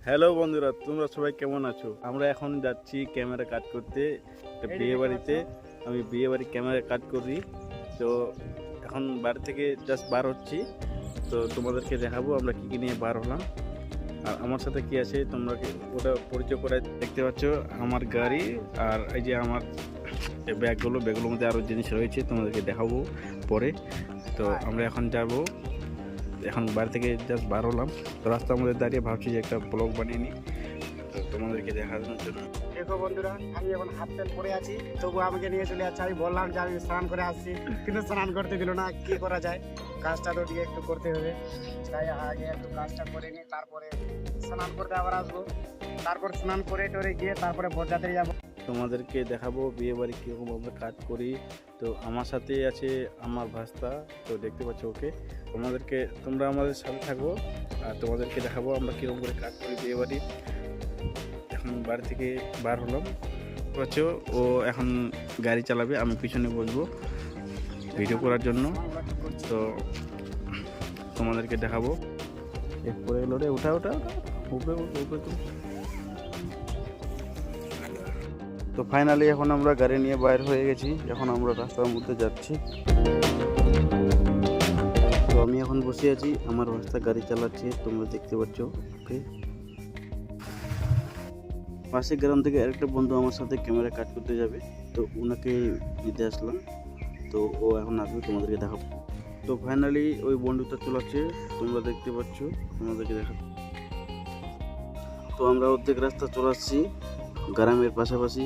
Hello বন্ধুরা, তোমরা সবাই কেমন আছো? আমরা এখন যাচ্ছি ক্যামেরা কাজ করতে একটা বিয়ে বাড়িতে। আমি বিয়ে বাড়ি ক্যামেরা কাজ করি। তো এখন বাড়ি থেকে জাস্ট বার হচ্ছি। তো তোমাদেরকে দেখাবো আমরা কী কী নিয়ে বার হলাম। আর আমার সাথে কি আছে তোমরা ওটা পরিচয় করে দেখতে পাচ্ছ। আমার গাড়ি আর এই যে আমার ব্যাগগুলোর মধ্যে আরও জিনিস রয়েছে, তোমাদেরকে দেখাবো পরে। তো আমরা এখন যাব, এখন বাড়ি থেকে জাস্ট বার হলাম। তো রাস্তার মধ্যে দাঁড়িয়ে ভাবছি যে একটা ব্লগ বানিয়ে নিই, তো তোমাদেরকে দেখানোর জন্য। দেখো বন্ধুরা, আমি এখন হাফ প্যান্ট পরে আছি, তবু আমাকে নিয়ে চলে যাচ্ছে। আমি বললাম যে আমি স্নান করে আসছি, কিন্তু স্নান করতে দিল না। কি করা যায়, কাজটা তো দিয়ে একটু করতে হবে। তাই আগে একটু কাজটা করে নিই, তারপরে স্নান করতে আবার আসবো। তারপর স্নান করে টরে গিয়ে তারপরে বরযাত্রী যাবো। তোমাদেরকে দেখাবো বিয়ে বাড়ি কীরকম আমরা কাজ করি। তো আমার সাথেই আছে আমার ভাস্তা, তো দেখতে পাচ্ছ ওকে। তোমরা আমাদের সাথে থাকো আর তোমাদেরকে দেখাবো আমরা কীরকম করে কাজ করি বিয়ে বাড়ি। এখন বাড়ি থেকে বার হলাম, পাচ্ছ ও এখন গাড়ি চালাবে, আমি পিছনে বসবো ভিডিও করার জন্য। তো তোমাদেরকে দেখাবো। এরপরে এলো রে, ওঠা উপরে উপরে। তো ফাইনালি এখন আমরা গাড়ি নিয়ে বাইর হয়ে গেছি, এখন আমরা রাস্তার মধ্যে যাচ্ছি। তো আমি এখন বসে আছি, আমার রাস্তা গাড়ি চালাচ্ছে, তোমরা দেখতে পাচ্ছ ওকে। পাশের গ্রাম থেকে আরেকটা বন্ধু আমার সাথে ক্যামেরা কাজ করতে যাবে, তো ওনাকে নিতে আসলাম। তো ও এখন আসবে, তোমাদেরকে দেখাবো। তো ফাইনালি ওই বন্ধুটা চলাচ্ছে, তোমরা দেখতে পাচ্ছ, তোমাদেরকে দেখাবো। তো আমরা অর্ধেক রাস্তা চলাচ্ছি গ্রামের পাশাপাশি।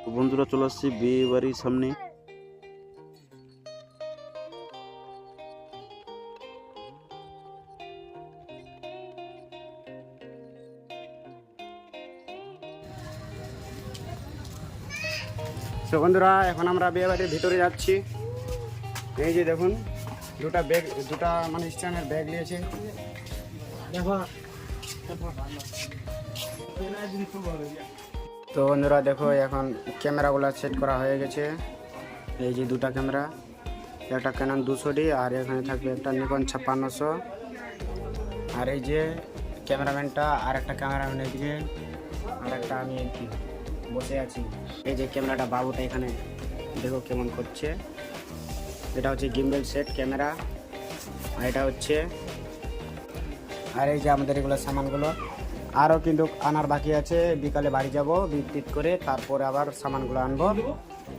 তো বন্ধুরা চলে আসছি বিয়ে বাড়ির সামনে। তো বন্ধুরা, এখন আমরা বিয়ে বাড়ির ভিতরে যাচ্ছি। এই যে দেখুন, দুটা মানে স্ট্যান্ডের ব্যাগ নিয়েছে। দেখো তো বন্ধুরা দেখো, এখন ক্যামেরাগুলো সেট করা হয়ে গেছে। এই যে দুটা ক্যামেরা, একটা ক্যানন 200D আর এখানে থাকবে একটা নিকন 5600। আর এই যে ক্যামেরাম্যানটা, আর একটা ক্যামেরাম্যান এদিকে, আর একটা আমি এদিকে বসে আছি। এই যে ক্যামেরাটা বাবুটা এখানে দেখো কেমন করছে। এটা হচ্ছে গিম্বেল সেট ক্যামেরা, আর এটা হচ্ছে, আর এই যে আমাদের এগুলো সামানগুলো আরও কিন্তু আনার বাকি আছে। বিকালে বাড়ি যাব বিদ্যুৎ করে, তারপরে আবার সামানগুলো আনবো,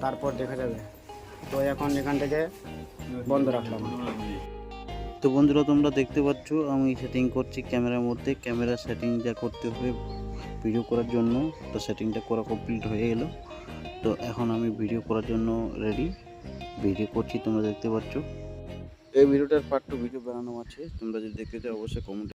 তারপর দেখা যাবে। তো এখন এখান থেকে বন্ধ রাখলাম। তো বন্ধুরা তোমরা দেখতে পাচ্ছ আমি সেটিং করছি ক্যামেরার মধ্যে। ক্যামেরা সেটিং যা করতে হবে ভিডিও করার জন্য, তো সেটিংটা করা কমপ্লিট হয়ে গেল। তো এখন আমি ভিডিও করার জন্য রেডি, ভিডিও করছি, তোমরা দেখতে পাচ্ছ। এই ভিডিওটার পার্ট 2 ভিডিও বানানো আছে, তোমরা যদি দেখতে চাও অবশ্যই কমেন্ট